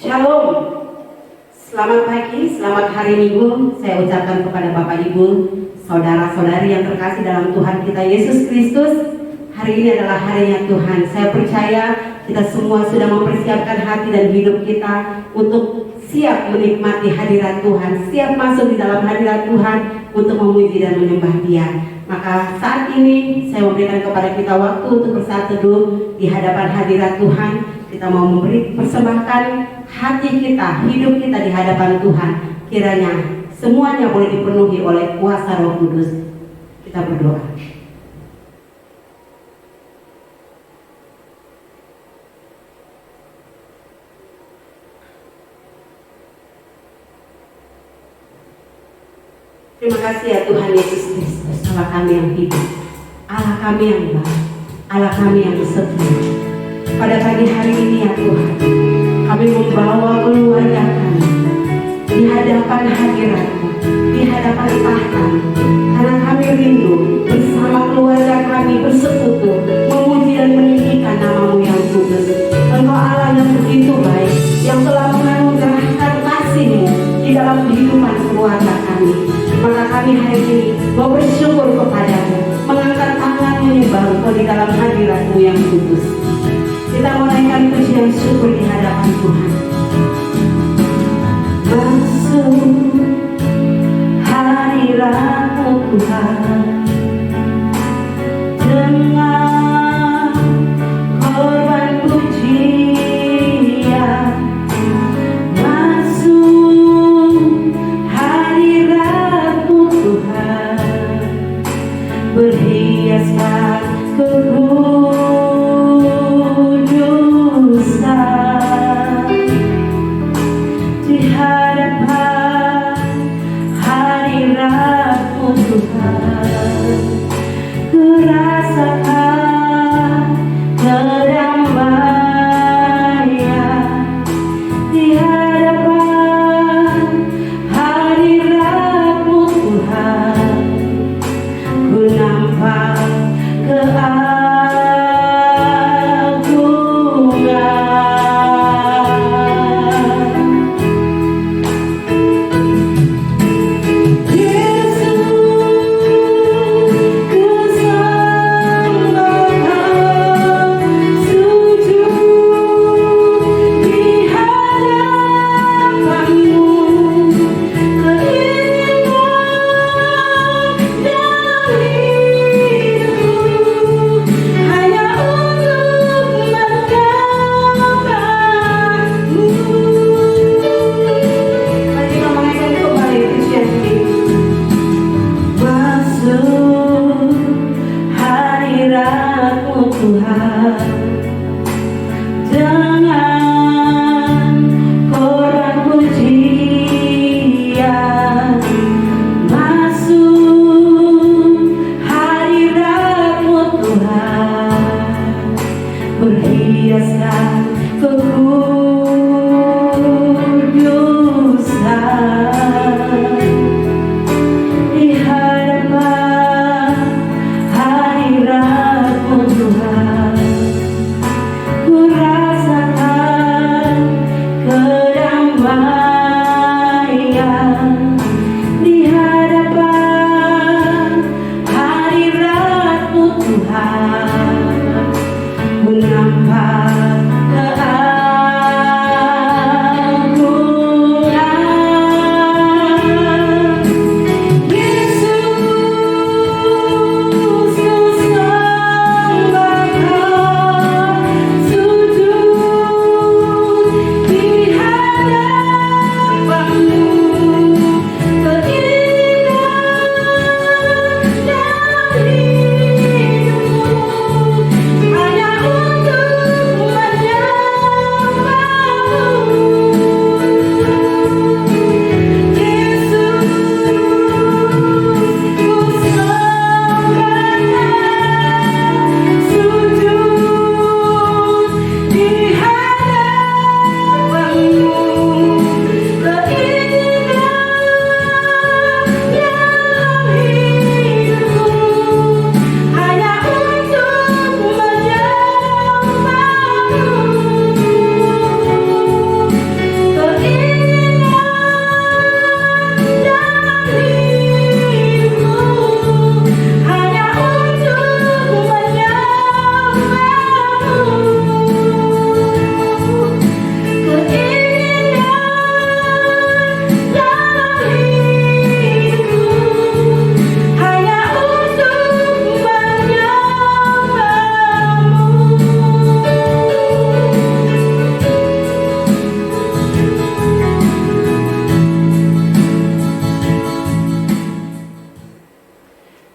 Shalom, selamat pagi, selamat hari Minggu. Saya ucapkan kepada Bapak Ibu, saudara-saudari yang terkasih dalam Tuhan kita Yesus Kristus. Hari ini adalah harinya Tuhan. Saya percaya kita semua sudah mempersiapkan hati dan hidup kita untuk siap menikmati hadirat Tuhan, siap masuk di dalam hadirat Tuhan untuk memuji dan menyembah Dia. Maka saat ini saya memberikan kepada kita waktu untuk bersaat teduh di hadapan hadirat Tuhan. Kita mau memberi persembahkan hati kita, hidup kita di hadapan Tuhan. Kiranya semuanya boleh dipenuhi oleh kuasa Roh Kudus. Kita berdoa. Terima kasih ya Tuhan Yesus Kristus, Allah kami yang hidup, Allah kami yang baik, Allah kami yang setia. Pada pagi hari ini ya Tuhan, kami membawa keluarga kami di hadapan hadirat-Mu, di hadapan tahta-Mu, karena kami rindu bersama keluarga kami bersekutu, memuji dan meninggikan nama-Mu yang kudus. Engkau Allah yang begitu baik, yang telah menganugerahkan kasih-Mu di dalam kehidupan keluarga kami. Maka kami hari ini mau bersyukur kepada-Mu, mengangkat tangan menyembah Engkau di dalam hadirat-Mu yang kudus. Kita mau naikkan pujian syukur di hadapan Tuhan. Masuk hadirat-Mu Tuhan dengan korban pujian. Masuk hadirat-Mu Tuhan, berhiaskan di hadapan hadirat-Mu Tuhan, ku rasakan kedamaian di hadapan hadirat-Mu Tuhan, ku nampak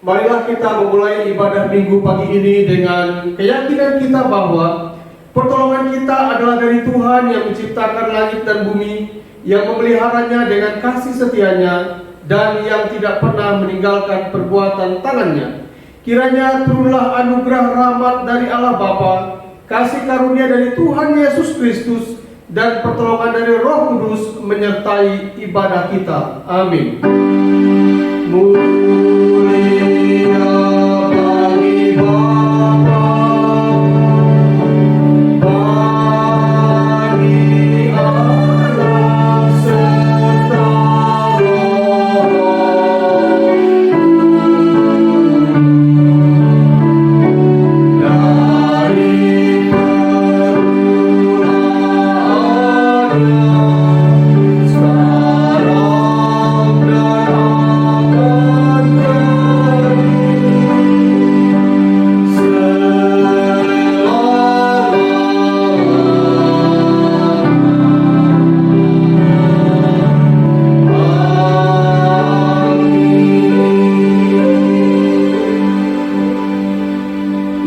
Marilah kita memulai ibadah minggu pagi ini dengan keyakinan kita bahwa pertolongan kita adalah dari Tuhan yang menciptakan langit dan bumi, yang memeliharanya dengan kasih setianya, dan yang tidak pernah meninggalkan perbuatan tangannya. Kiranya turunlah anugerah rahmat dari Allah Bapa, kasih karunia dari Tuhan Yesus Kristus, dan pertolongan dari Roh Kudus menyertai ibadah kita. Amin. Mulia bagi Bapa, bagi Anak serta Roh, dari permulaannya sekarang dan akan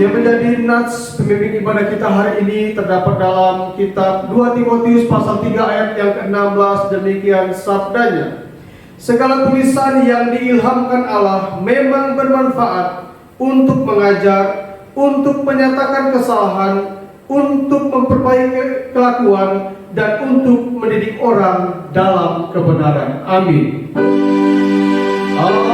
yang menjadi nats pembimbing ibadah kita hari ini terdapat dalam kitab 2 Timotius pasal 3 ayat yang ke-16. Demikian sabdanya, segala tulisan yang diilhamkan Allah memang bermanfaat untuk mengajar, untuk menyatakan kesalahan, untuk memperbaiki kelakuan, dan untuk mendidik orang dalam kebenaran. Amin. Amin.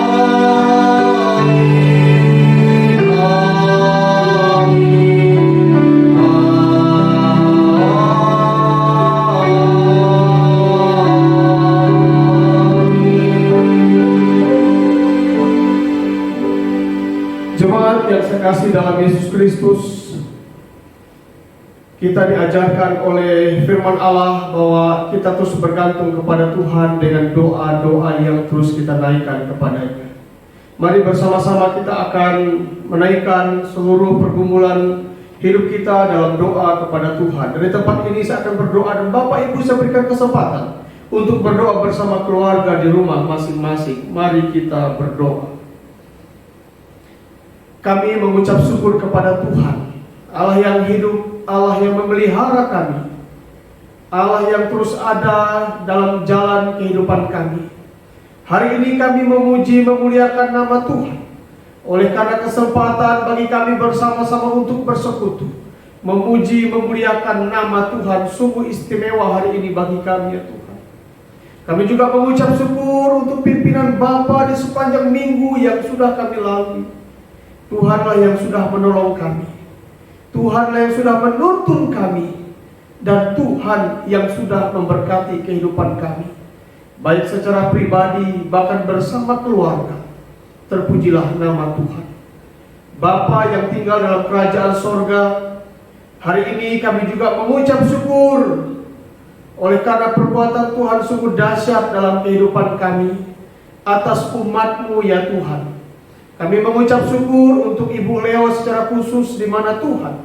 Jemaat yang saya kasih dalam Yesus Kristus, kita diajarkan oleh firman Allah bahwa kita terus bergantung kepada Tuhan dengan doa-doa yang terus kita naikkan kepadanya. Mari bersama-sama kita akan menaikkan seluruh pergumulan hidup kita dalam doa kepada Tuhan. Dari tempat ini saya akan berdoa, dan Bapak Ibu saya berikan kesempatan untuk berdoa bersama keluarga di rumah masing-masing. Mari kita berdoa. Kami mengucap syukur kepada Tuhan, Allah yang hidup, Allah yang memelihara kami, Allah yang terus ada dalam jalan kehidupan kami. Hari ini kami memuji, memuliakan nama Tuhan, oleh karena kesempatan bagi kami bersama-sama untuk bersekutu, memuji, memuliakan nama Tuhan. Sungguh istimewa hari ini bagi kami, ya Tuhan. Kami juga mengucap syukur untuk pimpinan Bapa di sepanjang minggu yang sudah kami lalui. Tuhanlah yang sudah menolong kami, Tuhanlah yang sudah menuntun kami, dan Tuhan yang sudah memberkati kehidupan kami, baik secara pribadi bahkan bersama keluarga. Terpujilah nama Tuhan. Bapa yang tinggal dalam kerajaan sorga, hari ini kami juga mengucap syukur oleh karena perbuatan Tuhan sungguh dahsyat dalam kehidupan kami atas umat-Mu, ya Tuhan. Kami mengucap syukur untuk Ibu Leo secara khusus, di mana Tuhan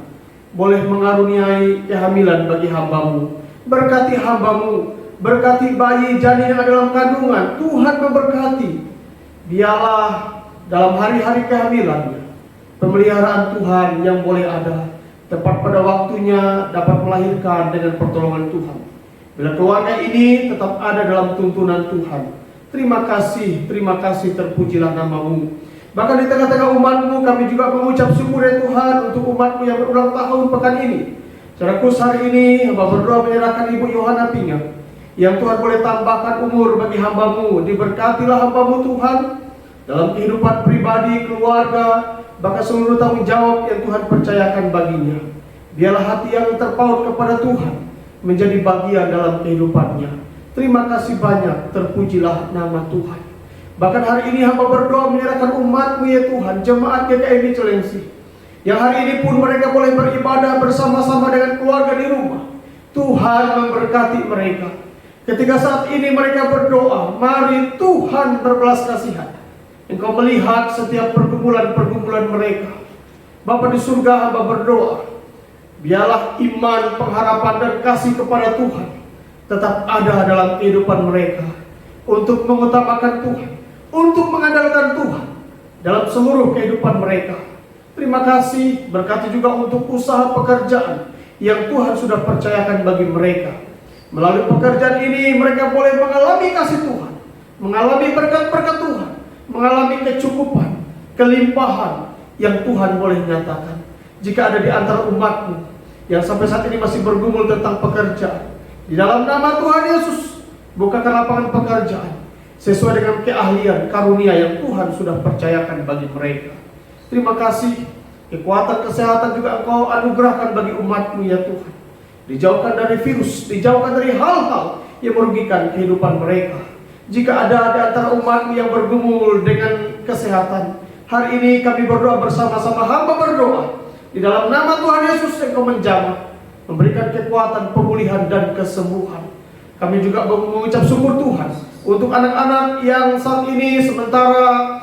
boleh mengaruniai kehamilan bagi hamba-Mu. Berkati hamba-Mu, berkati bayi janin yang ada dalam kandungan. Tuhan memberkati. Biarlah dalam hari-hari kehamilannya pemeliharaan Tuhan yang boleh ada, tepat pada waktunya dapat melahirkan dengan pertolongan Tuhan. Bila keluarga ini tetap ada dalam tuntunan Tuhan, terima kasih, terpujilah nama-Mu. Bahkan di tengah-tengah umat-Mu, kami juga mengucap syukur, ya Tuhan, untuk umat-Mu yang berulang tahun pekan ini. Secara khusus hari ini, hamba berdoa menyerahkan Ibu Yohana Pingat, yang Tuhan boleh tambahkan umur bagi hamba-Mu. Diberkatilah hamba-Mu Tuhan, dalam kehidupan pribadi, keluarga, bahkan seluruh tanggung jawab yang Tuhan percayakan baginya. Biarlah hati yang terpaut kepada Tuhan menjadi bagian dalam kehidupannya. Terima kasih banyak, terpujilah nama Tuhan. Bahkan hari ini hamba berdoa menyerahkan umat-Mu, ya Tuhan, jemaat GKI Cilengsi, yang hari ini pun mereka boleh beribadah bersama-sama dengan keluarga di rumah. Tuhan memberkati mereka. Ketika saat ini mereka berdoa, mari Tuhan berbelas kasihan. Engkau melihat setiap pergumulan-pergumulan mereka. Bapa di surga, hamba berdoa, biarlah iman, pengharapan, dan kasih kepada Tuhan tetap ada dalam kehidupan mereka, untuk mengutamakan Tuhan, untuk mengandalkan Tuhan, dalam seluruh kehidupan mereka. Terima kasih, berkati juga untuk usaha pekerjaan yang Tuhan sudah percayakan bagi mereka. Melalui pekerjaan ini mereka boleh mengalami kasih Tuhan, mengalami berkat-berkat Tuhan, mengalami kecukupan, kelimpahan yang Tuhan boleh nyatakan. Jika ada di antara umat-Mu yang sampai saat ini masih bergumul tentang pekerjaan, di dalam nama Tuhan Yesus, bukakan lapangan pekerjaan sesuai dengan keahlian karunia yang Tuhan sudah percayakan bagi mereka. Terima kasih, kekuatan kesehatan juga Engkau anugerahkan bagi umat-Mu ya Tuhan. Dijauhkan dari virus, dijauhkan dari hal-hal yang merugikan kehidupan mereka. Jika ada di antara umat-Mu yang bergumul dengan kesehatan, hari ini kami berdoa bersama-sama, hamba berdoa di dalam nama Tuhan Yesus, Engkau menjamah, memberikan kekuatan, pemulihan dan kesembuhan. Kami juga mengucap syukur Tuhan untuk anak-anak yang saat ini sementara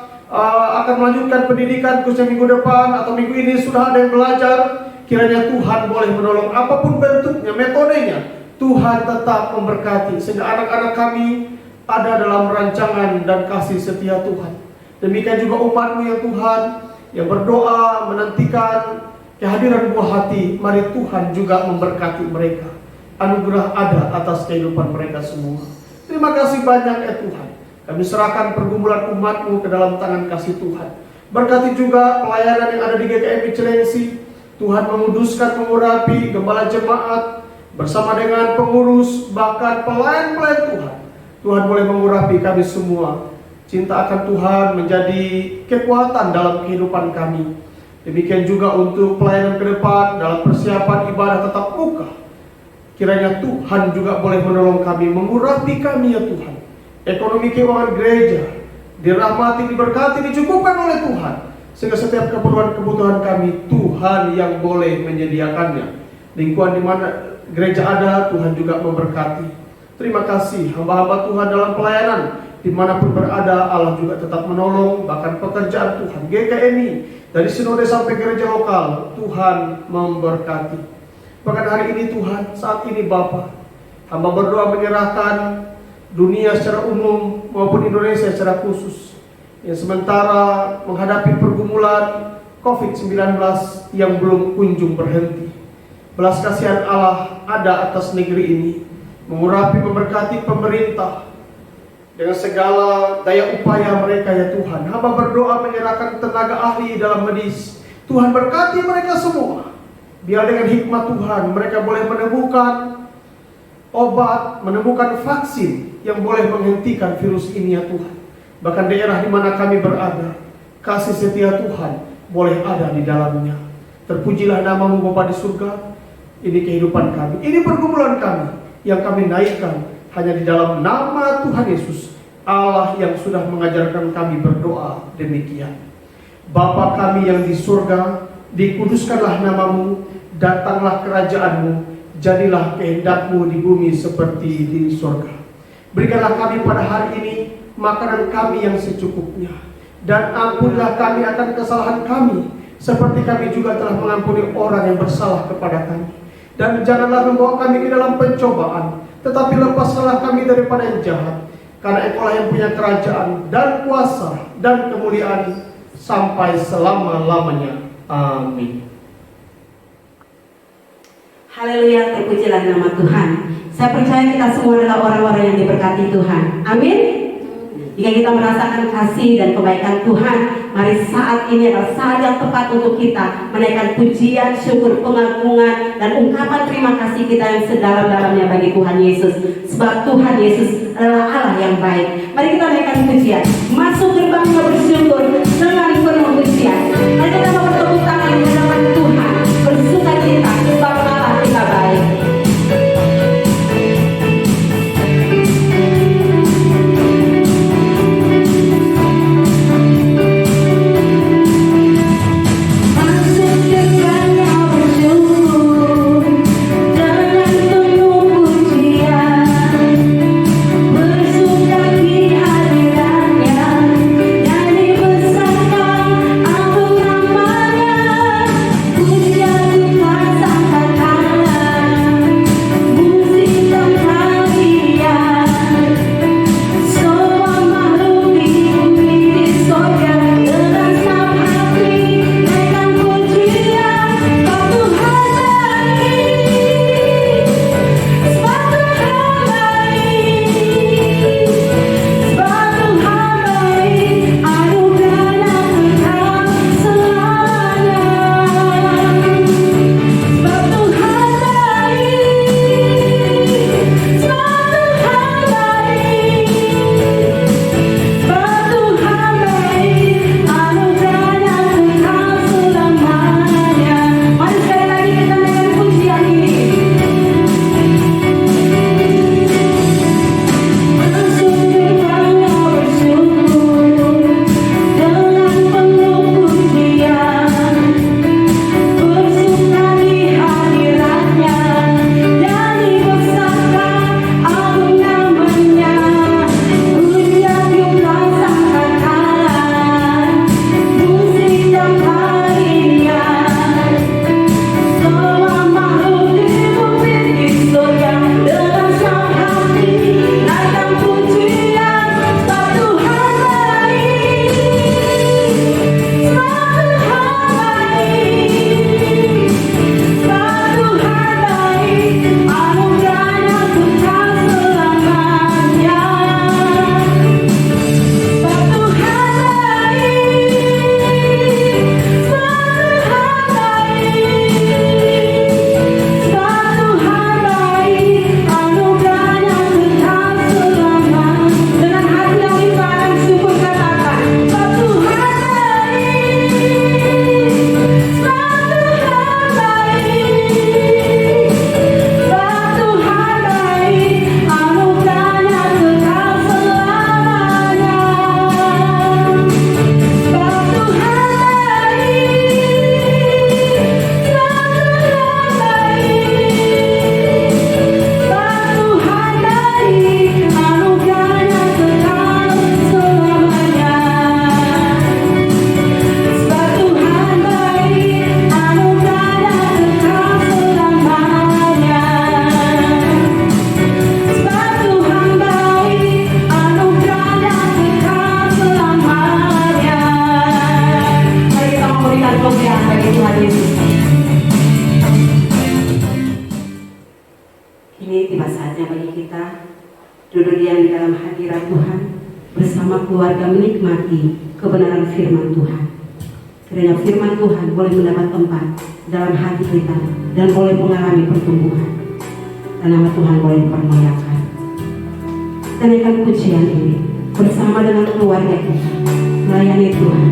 akan melanjutkan pendidikan khususnya minggu depan atau minggu ini sudah ada yang belajar. Kiranya Tuhan boleh menolong apapun bentuknya, metodenya, Tuhan tetap memberkati sehingga anak-anak kami ada dalam rancangan dan kasih setia Tuhan. Demikian juga umat-Mu ya Tuhan yang berdoa menantikan kehadiran buah hati. Mari Tuhan juga memberkati mereka. Anugerah ada atas kehidupan mereka semua. Terima kasih banyak ya Tuhan. Kami serahkan pergumulan umat-Mu ke dalam tangan kasih Tuhan. Berkati juga pelayanan yang ada di GKMI Cilengsi. Tuhan menguduskan, mengurapi gembala jemaat bersama dengan pengurus, bahkan pelayan-pelayan Tuhan. Tuhan boleh mengurapi kami semua. Cinta akan Tuhan menjadi kekuatan dalam kehidupan kami. Demikian juga untuk pelayanan ke depan dalam persiapan ibadah tatap muka. Kiranya Tuhan juga boleh menolong kami, mengurapi kami ya Tuhan. Ekonomi keuangan gereja dirahmati, diberkati, dicukupkan oleh Tuhan. Sehingga setiap kebutuhan kami Tuhan yang boleh menyediakannya. Lingkungan di mana gereja ada Tuhan juga memberkati. Terima kasih hamba-hamba Tuhan dalam pelayanan dimanapun berada, Allah juga tetap menolong. Bahkan pekerjaan Tuhan GKMI dari sinode sampai gereja lokal, Tuhan memberkati. Bahkan hari ini Tuhan, saat ini Bapa, hamba berdoa menyerahkan dunia secara umum maupun Indonesia secara khusus yang sementara menghadapi pergumulan COVID-19 yang belum kunjung berhenti. Belas kasihan Allah ada atas negeri ini, mengurapi, memberkati pemerintah dengan segala daya upaya mereka ya Tuhan. Hamba berdoa menyerahkan tenaga ahli dalam medis. Tuhan berkati mereka semua. Biar dengan hikmat Tuhan mereka boleh menemukan obat, menemukan vaksin yang boleh menghentikan virus ini ya Tuhan. Bahkan daerah di mana kami berada, kasih setia Tuhan boleh ada di dalamnya. Terpujilah nama-Mu Bapa di surga. Ini kehidupan kami, ini pergumulan kami yang kami naikkan hanya di dalam nama Tuhan Yesus, Allah yang sudah mengajarkan kami berdoa demikian. Bapa kami yang di surga, dikuduskanlah nama-Mu, datanglah kerajaan-Mu, jadilah kehendak-Mu di bumi seperti di surga. Berikanlah kami pada hari ini makanan kami yang secukupnya, dan ampunilah kami akan kesalahan kami, seperti kami juga telah mengampuni orang yang bersalah kepada kami. Dan janganlah membawa kami ke dalam pencobaan, tetapi lepaskanlah kami daripada yang jahat, karena Engkau-lah yang punya kerajaan dan kuasa dan kemuliaan sampai selama-lamanya. Amin. Haleluya, terpujilah nama Tuhan. Saya percaya kita semua adalah orang-orang yang diberkati Tuhan. Amin. Jika kita merasakan kasih dan kebaikan Tuhan, mari saat ini adalah saat yang tepat untuk kita menaikkan pujian, syukur, pengagungan, dan ungkapan terima kasih kita yang sedalam-dalamnya bagi Tuhan Yesus. Sebab Tuhan Yesus adalah Allah yang baik. Mari kita naikkan pujian, masuk gerbangnya bersyukur dengan penuh pujian. Mari kita bertepuk tangan di hadapan Tuhan, bersuka cita sebab Allah kita baik. Bersuka di hadirannya, dan hadirat Tuhan bersama keluarga menikmati kebenaran firman Tuhan. Kiranya firman Tuhan boleh mendapat tempat dalam hati kita dan boleh mengalami pertumbuhan. Dan nama Tuhan boleh dipermuliakan. Kita naikkan pujian ini bersama dengan keluarga kita melayani Tuhan.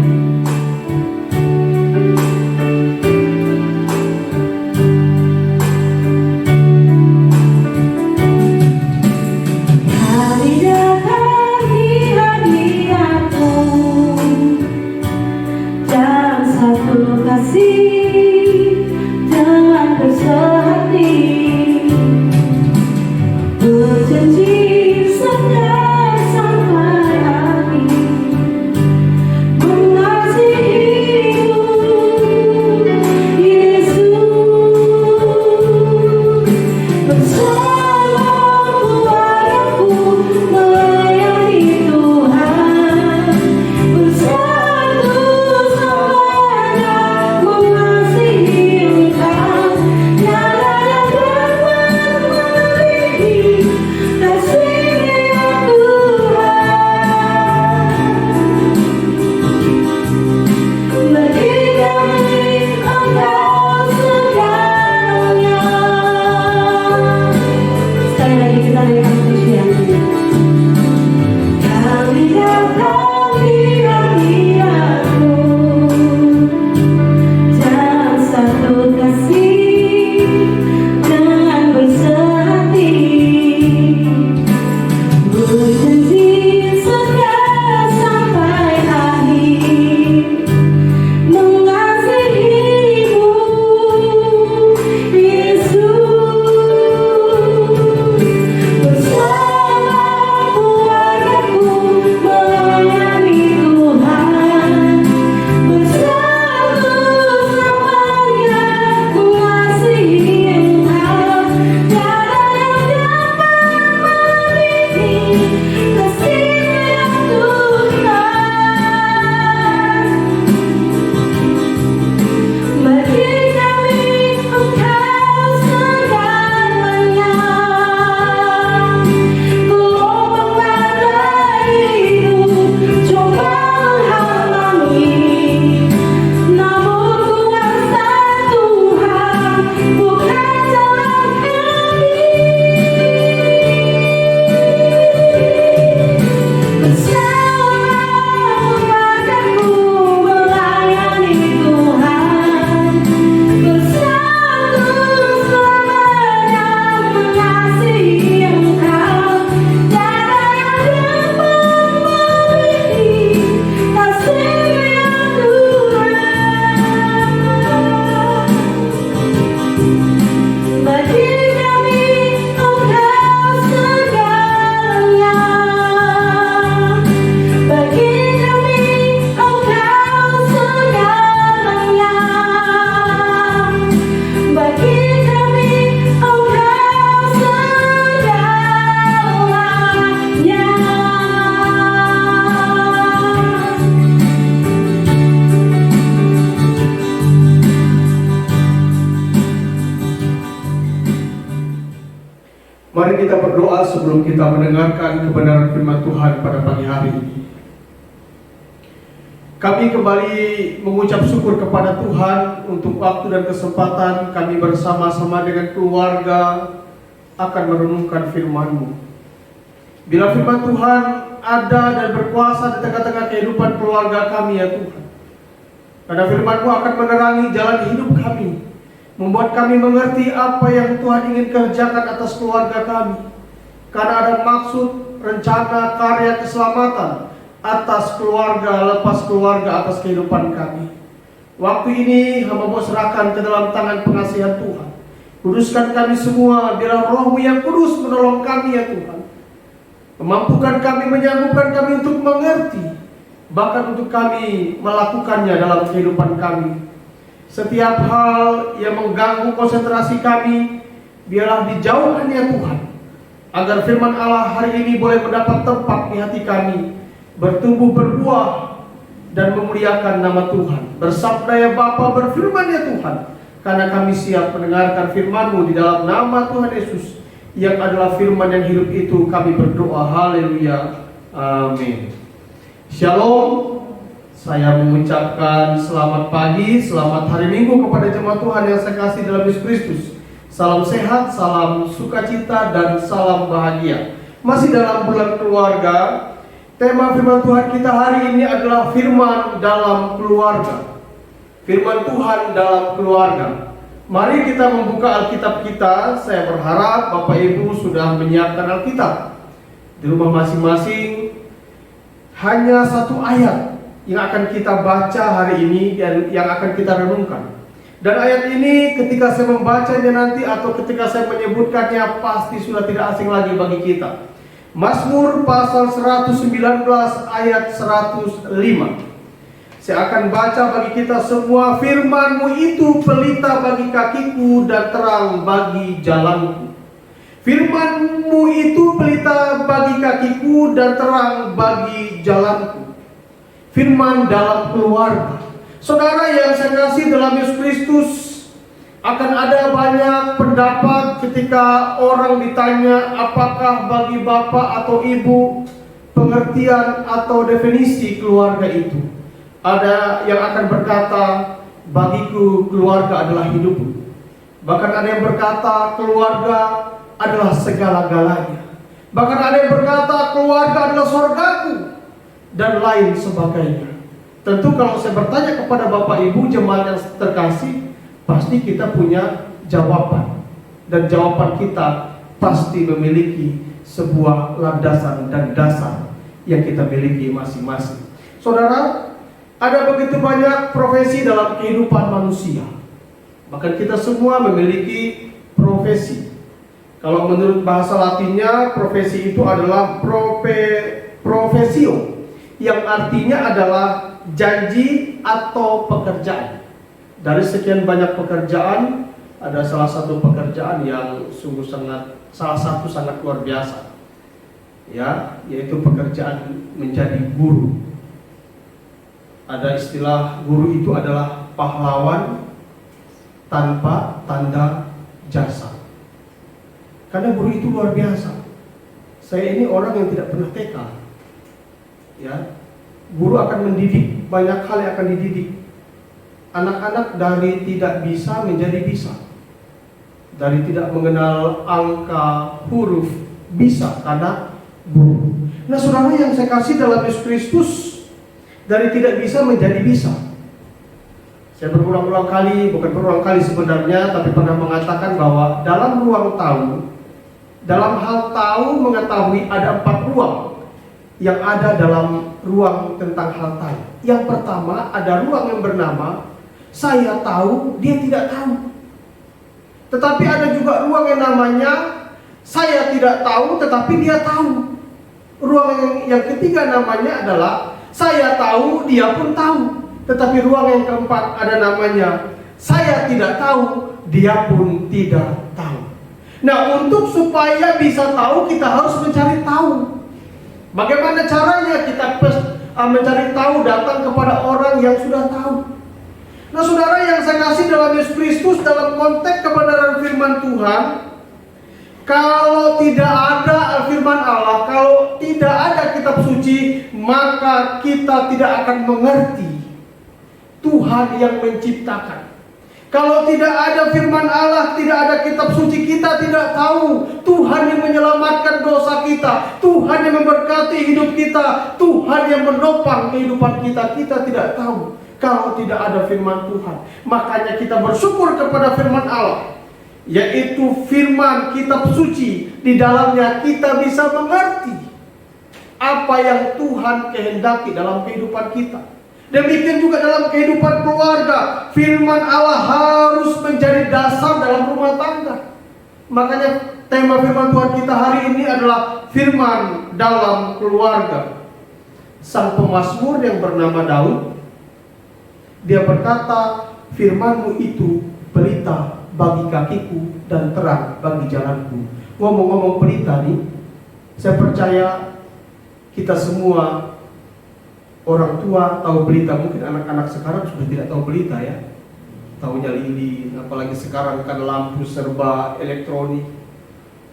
Mari kita berdoa sebelum kita mendengarkan kebenaran firman Tuhan pada pagi hari ini. Kami kembali mengucap syukur kepada Tuhan untuk waktu dan kesempatan kami bersama-sama dengan keluarga akan merenungkan firman-Mu. Bila firman Tuhan ada dan berkuasa di tengah-tengah kehidupan keluarga kami ya Tuhan. Karena firman-Mu akan menerangi jalan hidup kami, membuat kami mengerti apa yang Tuhan ingin kerjakan atas keluarga kami. Karena ada maksud, rencana, karya keselamatan atas keluarga, lepas keluarga, atas kehidupan kami. Waktu ini hamba mau serahkan ke dalam tangan pengasihan Tuhan. Kuduskan kami semua, biarlah Roh-Mu yang kudus menolong kami ya Tuhan. Memampukan kami, menyanggupkan kami untuk mengerti, bahkan untuk kami melakukannya dalam kehidupan kami. Setiap hal yang mengganggu konsentrasi kami, biarlah dijauhkan ya Tuhan, agar firman Allah hari ini boleh mendapat tempat di hati kami, bertumbuh berbuah dan memuliakan nama Tuhan. Bersabda ya Bapa, berfirman ya Tuhan, karena kami siap mendengarkan firman-Mu di dalam nama Tuhan Yesus. yang adalah firman yang hidup itu, kami berdoa. Haleluya. Amin. Shalom. Saya mengucapkan selamat pagi, selamat hari Minggu kepada jemaat Tuhan yang saya kasih dalam Yesus Kristus. Salam sehat, salam sukacita, dan salam bahagia. Masih dalam bulan keluarga, tema firman Tuhan kita hari ini adalah firman dalam keluarga. Firman Tuhan dalam keluarga. Mari kita membuka Alkitab kita. Saya berharap Bapak Ibu sudah menyiapkan Alkitab di rumah masing-masing. Hanya satu ayat yang akan kita baca hari ini dan yang akan kita renungkan. Dan ayat ini ketika saya membacanya nanti atau ketika saya menyebutkannya pasti sudah tidak asing lagi bagi kita. Mazmur pasal 119 ayat 105. Saya akan baca bagi kita semua. Firman-Mu itu pelita bagi kakiku dan terang bagi jalanku. Firman-Mu itu pelita bagi kakiku dan terang bagi jalanku. Firman dalam keluarga. Saudara yang saya kasih dalam Yesus Kristus, akan ada banyak pendapat ketika orang ditanya apakah bagi bapak atau ibu pengertian atau definisi keluarga itu. Ada yang akan berkata, bagiku keluarga adalah hidupku. Bahkan ada yang berkata keluarga adalah segala-galanya. Bahkan ada yang berkata keluarga adalah surgaku, dan lain sebagainya. Tentu kalau saya bertanya kepada Bapak Ibu jemaat yang terkasih, pasti kita punya jawaban. Dan jawaban kita pasti memiliki sebuah landasan dan dasar yang kita miliki masing-masing. Saudara, ada begitu banyak profesi dalam kehidupan manusia. Bahkan kita semua memiliki profesi. Kalau menurut bahasa Latinnya, profesi itu adalah profesio, yang artinya adalah janji atau pekerjaan. Dari sekian banyak pekerjaan, ada salah satu pekerjaan yang salah satu sangat luar biasa, ya, yaitu pekerjaan menjadi guru. Ada istilah guru itu adalah pahlawan tanpa tanda jasa. Karena guru itu luar biasa. Saya ini orang yang tidak pernah TK. Ya, guru akan mendidik, banyak hal yang akan dididik. Anak-anak dari tidak bisa menjadi bisa. Dari tidak mengenal angka, huruf, bisa karena guru. Nah, saudara yang saya kasih dalam Yesus Kristus, dari tidak bisa menjadi bisa. Saya berulang-ulang kali, bukan berulang kali sebenarnya, tapi pernah mengatakan bahwa dalam ruang tahu, dalam hal tahu mengetahui ada 4 ruang yang ada dalam ruang tentang hal tahu. Yang pertama ada ruang yang bernama saya tahu, dia tidak tahu. Tetapi ada juga ruang yang namanya saya tidak tahu, tetapi dia tahu. Ruang yang ketiga namanya adalah saya tahu, dia pun tahu. Tetapi ruang yang keempat ada namanya saya tidak tahu, dia pun tidak tahu. Nah, untuk supaya bisa tahu, kita harus mencari tahu. Bagaimana caranya kita mencari tahu? Datang kepada orang yang sudah tahu. Nah, saudara yang saya kasih dalam Yesus Kristus, dalam konteks kebenaran firman Tuhan, kalau tidak ada firman Allah, kalau tidak ada kitab suci, maka kita tidak akan mengerti Tuhan yang menciptakan. Kalau tidak ada firman Allah, tidak ada kitab suci, kita tidak tahu Tuhan yang menyelamatkan dosa kita, Tuhan yang memberkati hidup kita, Tuhan yang menopang kehidupan kita. Kita tidak tahu kalau tidak ada firman Tuhan. Makanya kita bersyukur kepada firman Allah, yaitu firman kitab suci. Di dalamnya kita bisa mengerti apa yang Tuhan kehendaki dalam kehidupan kita. Demikian juga dalam kehidupan keluarga, firman Allah harus menjadi dasar dalam rumah tangga. Makanya tema firman Tuhan kita hari ini adalah firman dalam keluarga. Sang pemazmur yang bernama Daud, dia berkata, firman-Mu itu pelita bagi kakiku dan terang bagi jalanku. Ngomong-ngomong pelita nih, saya percaya kita semua orang tua tahu pelita. Mungkin anak-anak sekarang sudah tidak tahu pelita ya. Tahunya lilin, apalagi sekarang kan lampu serba elektronik.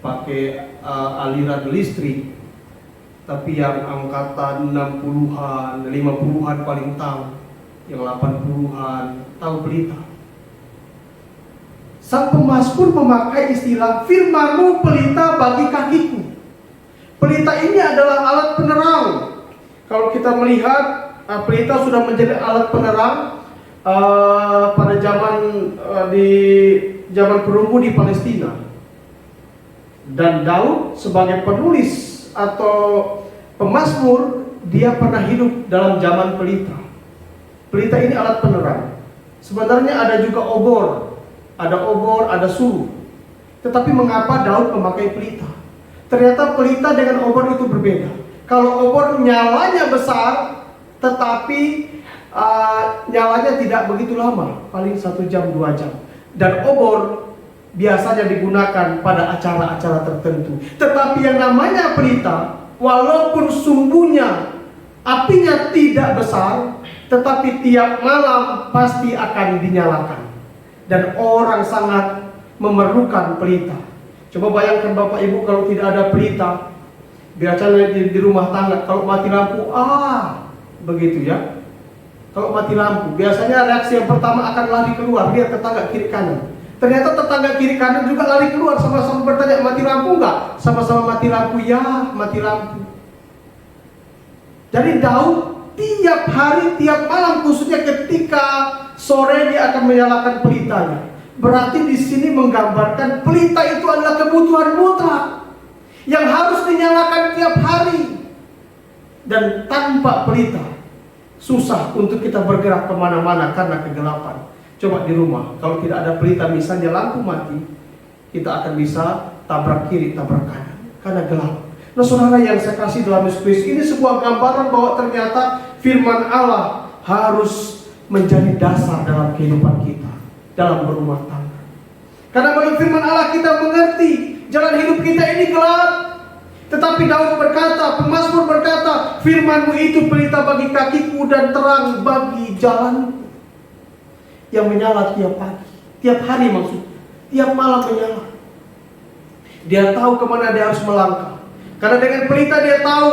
pakai aliran listrik, tapi yang angkatan 60-an, 50-an paling tahu, yang 80-an tahu pelita. Sang pemazmur memakai istilah firman-Mu pelita bagi kakiku. Pelita ini adalah alat penerang. Kalau kita melihat pelita sudah menjadi alat penerang pada di zaman perunggu di Palestina. Dan Daud sebagai penulis atau pemazmur, dia pernah hidup dalam zaman pelita. Pelita ini alat penerang. Sebenarnya ada juga obor, ada suruh. Tetapi mengapa Daud memakai pelita? Ternyata pelita dengan obor itu berbeda. Kalau obor nyalanya besar, tetapi nyalanya tidak begitu lama, paling 1 jam 2 jam. Dan obor biasanya digunakan pada acara-acara tertentu. Tetapi yang namanya pelita, walaupun sumbunya apinya tidak besar, tetapi tiap malam pasti akan dinyalakan. Dan orang sangat memerlukan pelita. Coba bayangkan Bapak Ibu kalau tidak ada pelita, biasanya di rumah tangga, kalau mati lampu, begitu ya. Kalau mati lampu, biasanya reaksi yang pertama akan lari keluar, lihat tetangga kiri kanan. Ternyata tetangga kiri kanan juga lari keluar, sama-sama bertanya, mati lampu enggak? Sama-sama mati lampu, ya mati lampu. Jadi Daud tiap hari, tiap malam, khususnya ketika sore dia akan menyalakan pelitanya. Berarti di sini menggambarkan pelita itu adalah kebutuhan mutlak yang harus dinyalakan tiap hari. Dan tanpa pelita susah untuk kita bergerak kemana-mana karena kegelapan. Coba di rumah, kalau tidak ada pelita, misalnya lampu mati, kita akan bisa tabrak kiri, tabrak kanan karena gelap. Nah saudara yang saya kasih dalam Yesus Kristus, ini sebuah gambaran bahwa ternyata firman Allah harus menjadi dasar dalam kehidupan kita, dalam berumah tangga. Karena melalui firman Allah kita mengerti jalan hidup kita ini gelap. Tetapi Daud berkata, pemazmur berkata, firman-Mu itu pelita bagi kakiku dan terang bagi jalanku. Yang menyala tiap pagi, tiap hari maksudnya, tiap malam menyala. Dia tahu kemana dia harus melangkah. Karena dengan pelita dia tahu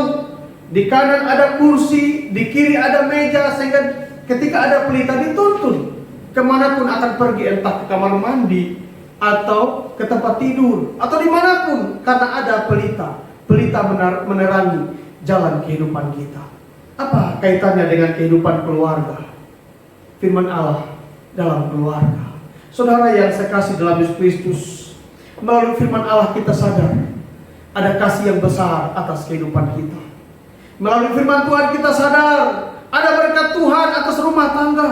di kanan ada kursi, di kiri ada meja, sehingga ketika ada pelita dituntun kemanapun akan pergi, entah ke kamar mandi atau ke tempat tidur atau dimanapun, karena ada pelita. Pelita menerangi jalan kehidupan kita. Apa kaitannya dengan kehidupan keluarga? Firman Allah dalam keluarga. Saudara yang saya kasih dalam Yesus Kristus, melalui firman Allah kita sadar ada kasih yang besar atas kehidupan kita. Melalui firman Tuhan kita sadar ada berkat Tuhan atas rumah tangga.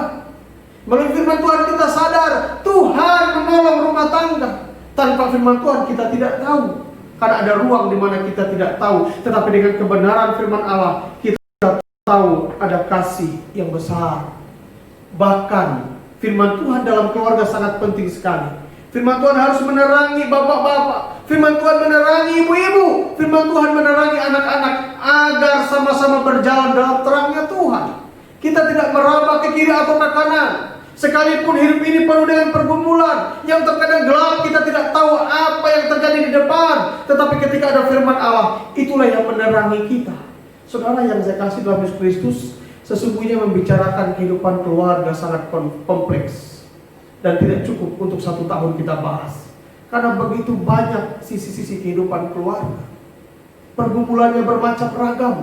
Melalui firman Tuhan kita sadar Tuhan menolong rumah tangga. Tanpa firman Tuhan kita tidak tahu, karena ada ruang di mana kita tidak tahu. Tetapi dengan kebenaran firman Allah kita tahu ada kasih yang besar. Bahkan firman Tuhan dalam keluarga sangat penting sekali. Firman Tuhan harus menerangi bapak-bapak. Firman Tuhan menerangi ibu-ibu. Firman Tuhan menerangi anak-anak agar sama-sama berjalan dalam terangnya Tuhan. Kita tidak meraba ke kiri atau ke kanan. Sekalipun hidup ini penuh dengan pergumulan yang terkadang gelap, kita tidak tahu apa yang terjadi di depan. Tetapi ketika ada firman Allah, itulah yang menerangi kita. Saudara yang saya kasih dalam Yesus Kristus, sesungguhnya membicarakan kehidupan keluarga sangat kompleks dan tidak cukup untuk 1 tahun kita bahas. Karena begitu banyak sisi-sisi kehidupan keluarga. Pergumulannya bermacam ragam,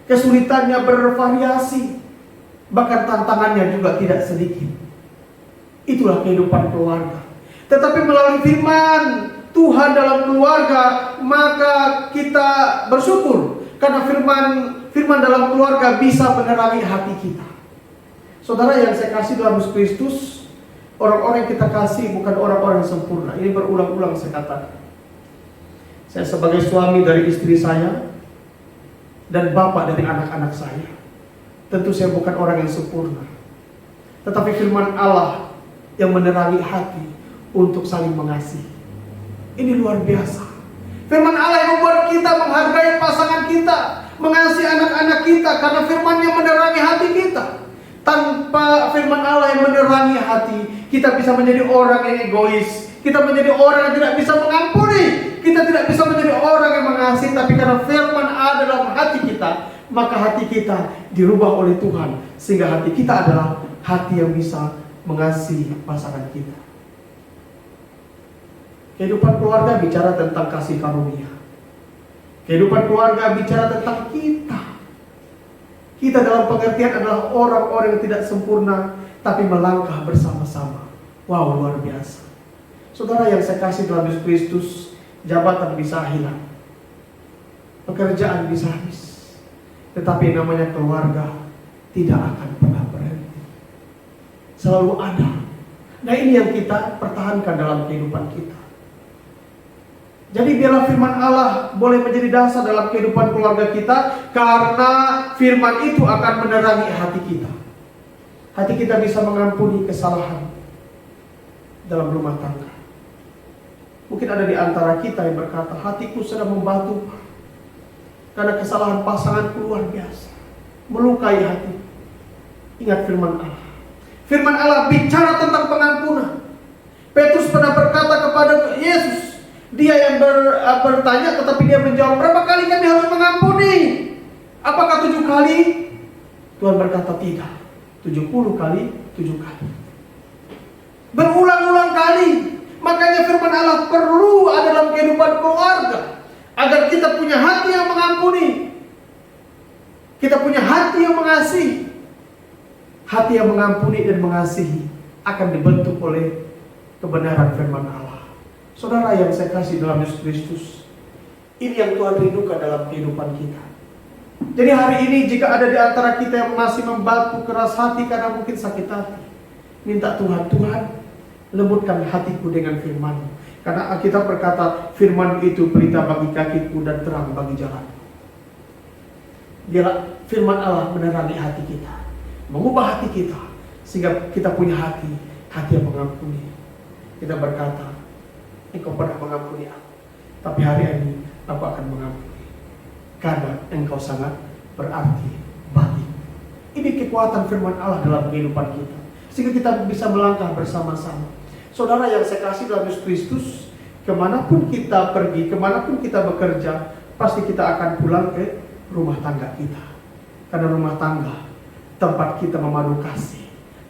kesulitannya bervariasi, bahkan tantangannya juga tidak sedikit. Itulah kehidupan keluarga. Tetapi melalui firman Tuhan dalam keluarga, maka kita bersyukur karena firman dalam keluarga bisa menerangi hati kita. Saudara yang saya kasih dalam Yesus Kristus, orang-orang yang kita kasih bukan orang-orang yang sempurna. Ini berulang-ulang saya katakan. Saya sebagai suami dari istri saya dan bapak dari anak-anak saya, tentu saya bukan orang yang sempurna. Tetapi firman Allah yang menerangi hati untuk saling mengasihi. Ini luar biasa. Firman Allah yang membuat kita menghargai pasangan kita, mengasihi anak-anak kita, karena firman yang menerangi hati kita. Tanpa firman Allah yang menerangi hati, kita bisa menjadi orang yang egois. kita menjadi orang yang tidak bisa mengampuni, kita tidak bisa menjadi orang yang mengasihi. Tapi karena firman ada dalam hati kita, maka hati kita dirubah oleh Tuhan, sehingga hati kita adalah hati yang bisa mengasihi pasangan kita. Kehidupan keluarga bicara tentang kasih karunia. Kehidupan keluarga bicara tentang kita. Kita dalam pengertian adalah orang-orang yang tidak sempurna, tapi melangkah bersama-sama. Wow, luar biasa. Saudara yang saya kasih dalam Yesus Kristus, jabatan bisa hilang, pekerjaan bisa habis, tetapi namanya keluarga tidak akan pernah berhenti. Selalu ada. Nah, ini yang kita pertahankan dalam kehidupan kita. Jadi biarlah firman Allah boleh menjadi dasar dalam kehidupan keluarga kita, karena firman itu akan menerangi hati kita. Hati kita bisa mengampuni kesalahan dalam rumah tangga. Mungkin ada di antara kita yang berkata, hatiku sedang membatu karena kesalahan pasanganku luar biasa, melukai hati. Ingat firman Allah. Firman Allah bicara tentang pengampunan. Petrus pernah berkata kepada Yesus, dia yang bertanya, tetapi dia menjawab, berapa kali kami harus mengampuni? Apakah 7 kali? Tuhan berkata tidak, 70 kali 7 kali. Berulang-ulang kali. Makanya firman Allah perlu ada dalam kehidupan keluarga, agar kita punya hati yang mengampuni, kita punya hati yang mengasihi. Hati yang mengampuni dan mengasihi akan dibentuk oleh kebenaran firman Allah. Saudara yang saya kasih dalam Yesus Kristus, ini yang Tuhan rindukan dalam kehidupan kita. Jadi hari ini jika ada di antara kita yang masih membatu keras hati karena mungkin sakit hati, minta Tuhan, Tuhan lembutkan hatiku dengan firman. Karena Alkitab berkata, firman itu berita bagi kakiku dan terang bagi jalan. Biarlah firman Allah menerangi hati kita, mengubah hati kita, sehingga kita punya hati yang mengampuni. Kita berkata, Engkau pernah mengampuni aku, tapi hari ini aku akan mengampuni, karena Engkau sangat berarti bagi. Ini kekuatan firman Allah dalam kehidupan kita, sehingga kita bisa melangkah bersama-sama. Saudara yang saya kasih dalam Yesus Kristus, kemanapun kita pergi, kemanapun kita bekerja, pasti kita akan pulang ke rumah tangga kita. Karena rumah tangga tempat kita memadu kasih.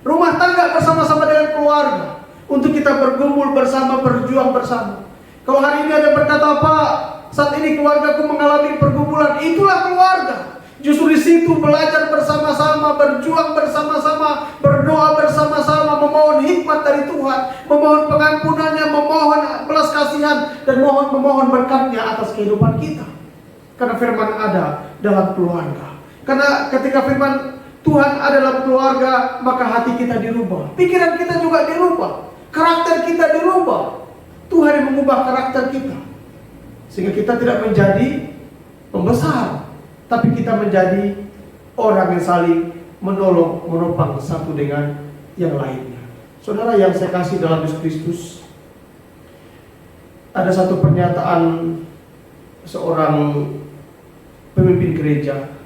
Rumah tangga bersama-sama dengan keluarga, untuk kita berkumpul bersama, berjuang bersama. Kalau hari ini ada berkata, Pak, saat ini keluargaku mengalami pergumulan, itulah keluarga. Justru di situ belajar bersama-sama, berjuang bersama-sama, berdoa bersama-sama, memohon hikmat dari Tuhan, memohon pengampunannya, memohon belas kasihan, dan memohon berkatnya atas kehidupan kita. Karena firman ada dalam keluarga. Karena ketika firman Tuhan ada dalam keluarga, maka hati kita dirubah, pikiran kita juga dirubah, karakter kita dirubah. Tuhan yang mengubah karakter kita, sehingga kita tidak menjadi pembesar, tapi kita menjadi orang yang saling menolong, menopang satu dengan yang lainnya. Saudara yang saya kasih dalam Yesus Kristus, ada satu pernyataan seorang pemimpin gereja.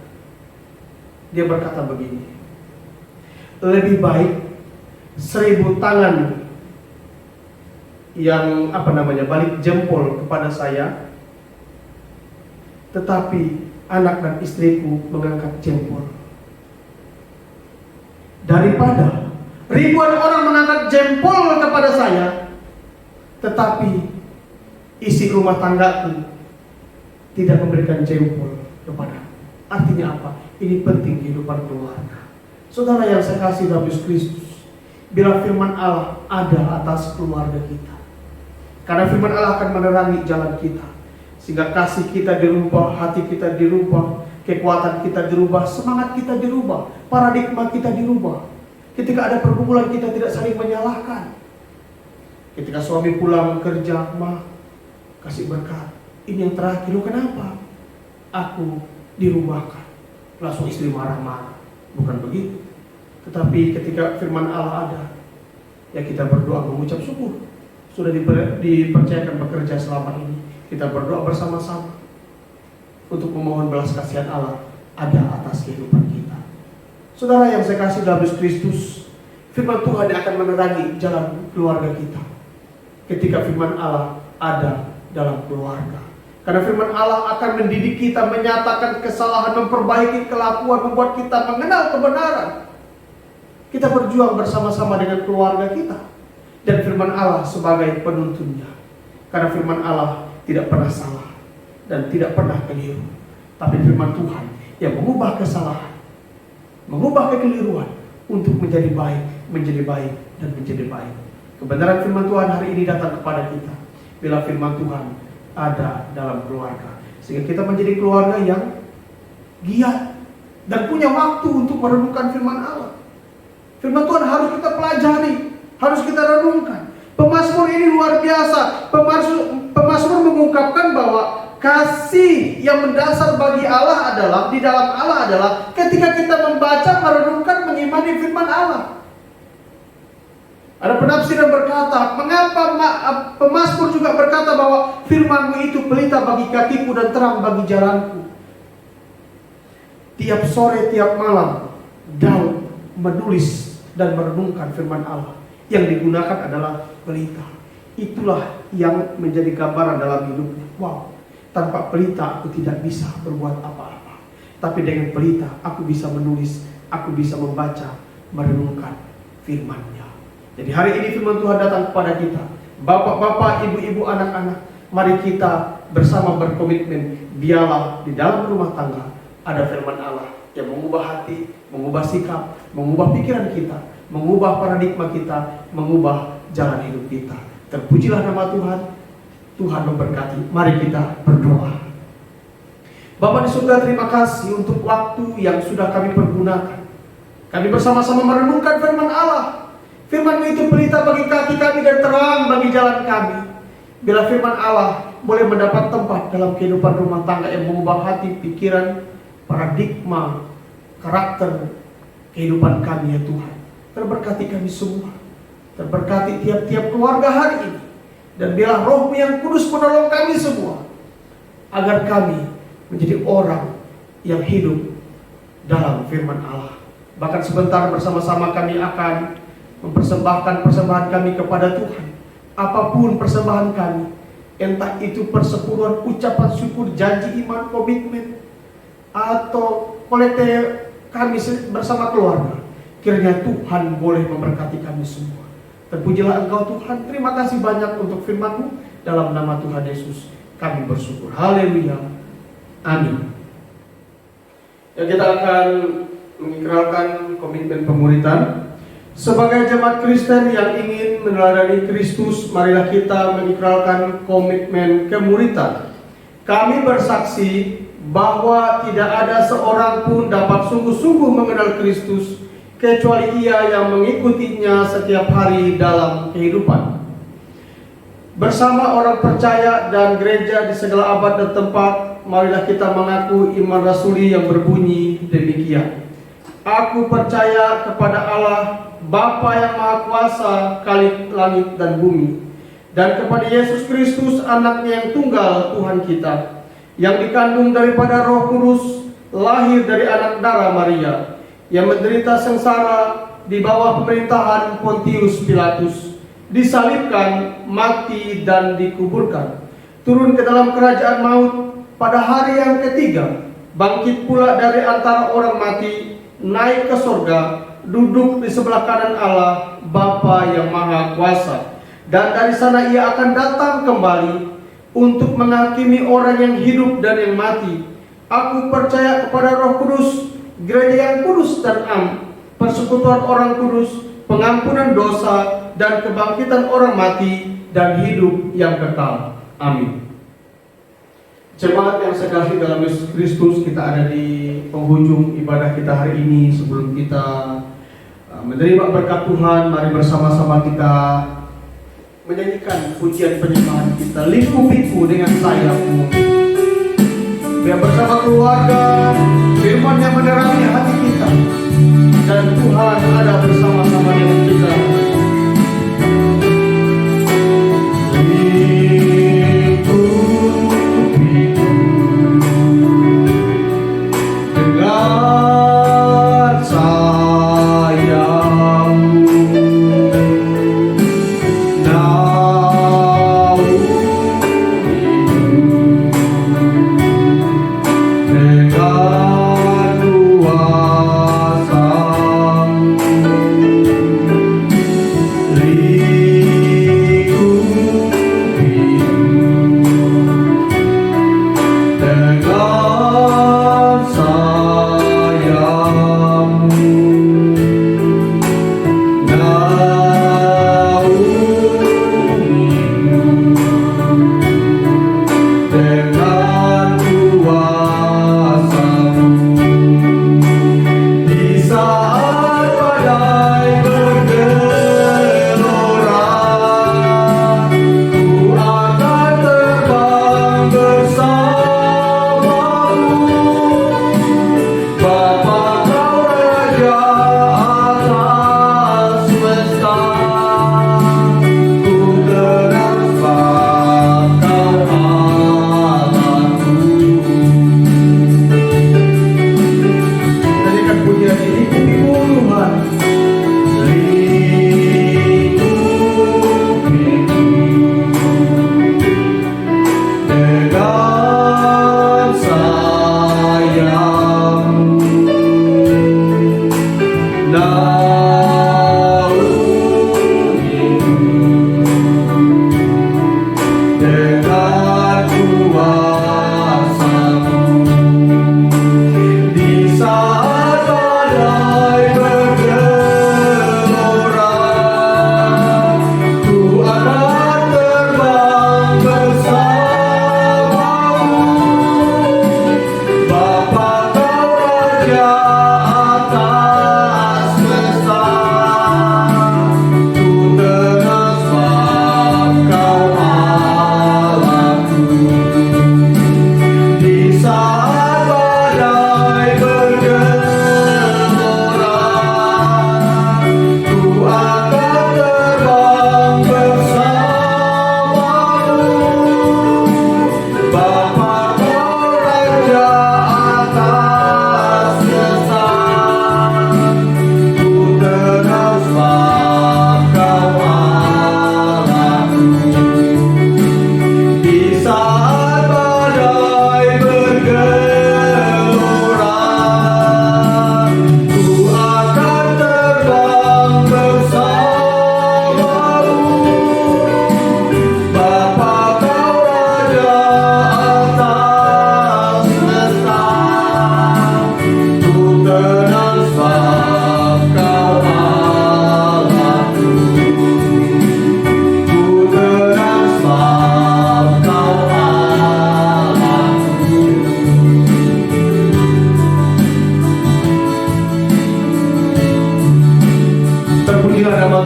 Dia berkata begini, lebih baik 1000 tangan yang balik jempol kepada saya, tetapi anak dan istriku mengangkat jempol, daripada ribuan orang mengangkat jempol kepada saya, tetapi isi rumah tanggaku tidak memberikan jempol kepada. Artinya apa? Ini penting kehidupan keluarga. Saudara yang saya kasih dalam Yesus Kristus, bila firman Allah ada atas keluarga kita, karena firman Allah akan menerangi jalan kita, sehingga kasih kita dirubah, hati kita dirubah, kekuatan kita dirubah, semangat kita dirubah, paradigma kita dirubah. Ketika ada pergumulan, kita tidak saling menyalahkan. Ketika suami pulang kerja, Ma, kasih berkat, ini yang terakhir, lo kenapa? Aku dirubahkan. Langsung istri marah-marah. Bukan begitu. Tetapi ketika firman Allah ada, ya kita berdoa mengucap syukur. Sudah dipercayakan bekerja selama ini, kita berdoa bersama-sama untuk memohon belas kasihan Allah ada atas kehidupan kita. Saudara yang saya kasih dalam Yesus Kristus, firman Tuhan yang akan menerangi jalan keluarga kita. ketika firman Allah ada dalam keluarga. Karena firman Allah akan mendidik kita, menyatakan kesalahan, memperbaiki kelakuan, membuat kita mengenal kebenaran. Kita berjuang bersama-sama dengan keluarga kita. Dan firman Allah sebagai penuntunnya. Karena firman Allah tidak pernah salah dan tidak pernah keliru. Tapi firman Tuhan yang mengubah kesalahan, mengubah kekeliruan untuk menjadi baik, dan menjadi baik. Kebenaran firman Tuhan hari ini datang kepada kita bila firman Tuhan ada dalam keluarga, sehingga kita menjadi keluarga yang giat dan punya waktu untuk merenungkan firman Allah. Firman Tuhan harus kita pelajari, harus kita renungkan. Pemazmur ini luar biasa. Pemazmur mengungkapkan bahwa kasih yang mendasar bagi Allah adalah, di dalam Allah adalah ketika kita membaca, merenungkan, mengimani firman Allah. Ada penafsir yang berkata, mengapa pemazmur juga berkata bahwa firman-Mu itu pelita bagi kakiku dan terang bagi jalanku. Tiap sore, tiap malam, Daud menulis dan merenungkan firman Allah. Yang digunakan adalah pelita. Itulah yang menjadi gambaran dalam hidupnya. Wow, tanpa pelita aku tidak bisa berbuat apa-apa. Tapi dengan pelita aku bisa menulis, aku bisa membaca, merenungkan firman-Nya. Jadi hari ini firman Tuhan datang kepada kita. Bapak-bapak, ibu-ibu, anak-anak, mari kita bersama berkomitmen. Biarlah di dalam rumah tangga ada firman Allah yang mengubah hati, mengubah sikap, mengubah pikiran kita, mengubah paradigma kita, mengubah jalan hidup kita. Terpujilah nama Tuhan. Tuhan memberkati. Mari kita berdoa. Bapa di surga, terima kasih untuk waktu yang sudah kami pergunakan. Kami bersama-sama merenungkan firman Allah. Firman itu pelita bagi kaki kami dan terang bagi jalan kami. Bila firman Allah boleh mendapat tempat dalam kehidupan rumah tangga yang mengubah hati, pikiran, paradigma, karakter kehidupan kami ya Tuhan. Terberkati kami semua. Terberkati tiap-tiap keluarga hari ini. Dan biarlah Roh-Mu yang kudus menolong kami semua, agar kami menjadi orang yang hidup dalam firman Allah. Bahkan sebentar bersama-sama kami akan mempersembahkan persembahan kami kepada Tuhan. Apapun persembahan kami, entah itu persepuluhan, ucapan syukur, janji iman, komitmen, atau kolekte kami bersama keluarga, kiranya Tuhan boleh memberkati kami semua. Terpujilah Engkau Tuhan. Terima kasih banyak untuk firman-Mu. Dalam nama Tuhan Yesus kami bersyukur. Haleluya. Amin. Ya, kita akan mengikrarkan komitmen pemuritan. Sebagai jemaat Kristen yang ingin meneladani Kristus, marilah kita mengikrarkan komitmen kemuritan. Kami bersaksi bahwa tidak ada seorang pun dapat sungguh-sungguh mengenal Kristus kecuali ia yang mengikutinya setiap hari dalam kehidupan. Bersama orang percaya dan gereja di segala abad dan tempat, marilah kita mengaku iman rasuli yang berbunyi demikian. Aku percaya kepada Allah, Bapa yang Maha Kuasa, Khalik langit dan bumi, dan kepada Yesus Kristus, anaknya yang tunggal Tuhan kita, yang dikandung daripada Roh Kudus, lahir dari anak darah Maria, yang menderita sengsara di bawah pemerintahan Pontius Pilatus, disalibkan, mati dan dikuburkan, turun ke dalam kerajaan maut, pada hari yang ketiga bangkit pula dari antara orang mati, naik ke sorga, duduk di sebelah kanan Allah Bapa yang Maha Kuasa, dan dari sana ia akan datang kembali untuk menghakimi orang yang hidup dan yang mati. Aku percaya kepada Roh Kudus, gereja yang kudus dan am, persekutuan orang kudus, pengampunan dosa, dan kebangkitan orang mati dan hidup yang kekal. Amin. Jemaat yang sekasih dalam Yesus Kristus, kita ada di penghujung ibadah kita hari ini. Sebelum kita menerima berkat Tuhan, mari bersama-sama kita menyanyikan pujian penyembahan kita. Lingkupiku dengan sayapmu. Biar bersama keluarga, firman yang menerangi hati kita, dan Tuhan ada bersama-sama dengan kita. Dengan sayapmu,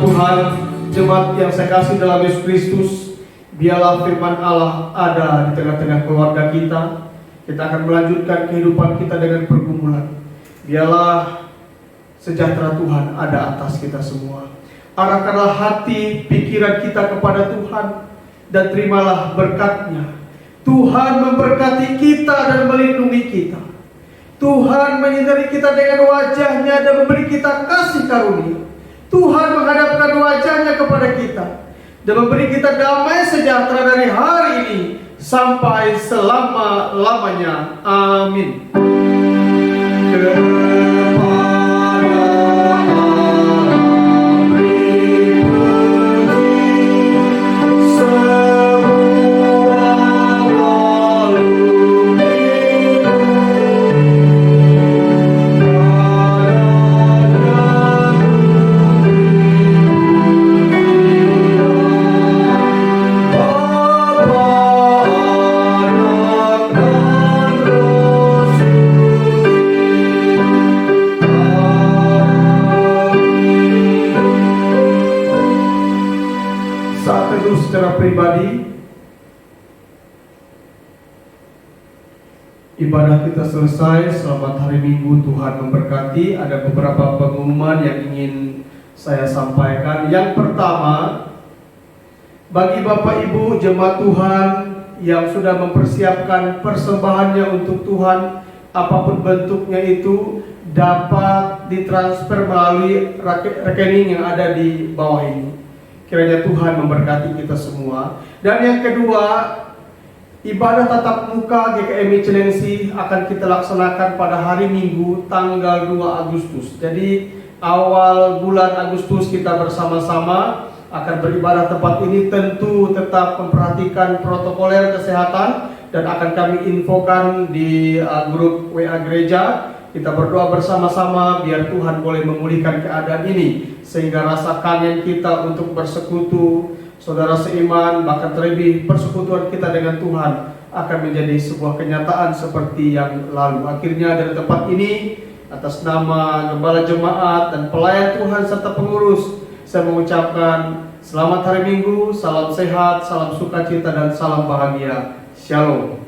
Tuhan, jemaat yang saya kasih dalam Yesus Kristus, biarlah firman Allah ada di tengah-tengah keluarga kita. Kita akan melanjutkan kehidupan kita dengan pergumulan. Biarlah sejahtera Tuhan ada atas kita semua. Arahkanlah hati, pikiran kita kepada Tuhan, dan terimalah berkat-Nya. Tuhan memberkati kita dan melindungi kita. Tuhan menyinari kita dengan wajah-Nya dan memberi kita kasih karunia. Tuhan menghadapkan wajah-Nya kepada kita dan memberi kita damai sejahtera dari hari ini sampai selama-lamanya. Amin. Secara pribadi, ibadah kita selesai. Selamat hari Minggu, Tuhan memberkati. Ada beberapa pengumuman yang ingin saya sampaikan. Yang pertama, bagi Bapak Ibu jemaat Tuhan yang sudah mempersiapkan persembahannya untuk Tuhan, apapun bentuknya itu, dapat ditransfer melalui rekening yang ada di bawah ini. Kiranya Tuhan memberkati kita semua. Dan yang kedua, ibadah tatap muka GKMI Cilengsi akan kita laksanakan pada hari Minggu tanggal 2 Agustus. Jadi awal bulan Agustus kita bersama-sama akan beribadah tempat ini. Tentu tetap memperhatikan protokoler kesehatan dan akan kami infokan di grup WA gereja. Kita berdoa bersama-sama biar Tuhan boleh memulihkan keadaan ini, sehingga rasa kangen kita untuk bersekutu, saudara seiman, bahkan terlebih persekutuan kita dengan Tuhan akan menjadi sebuah kenyataan seperti yang lalu. Akhirnya dari tempat ini, atas nama Gembala Jemaat dan pelayan Tuhan serta pengurus, saya mengucapkan selamat hari Minggu, salam sehat, salam sukacita, dan salam bahagia. Shalom.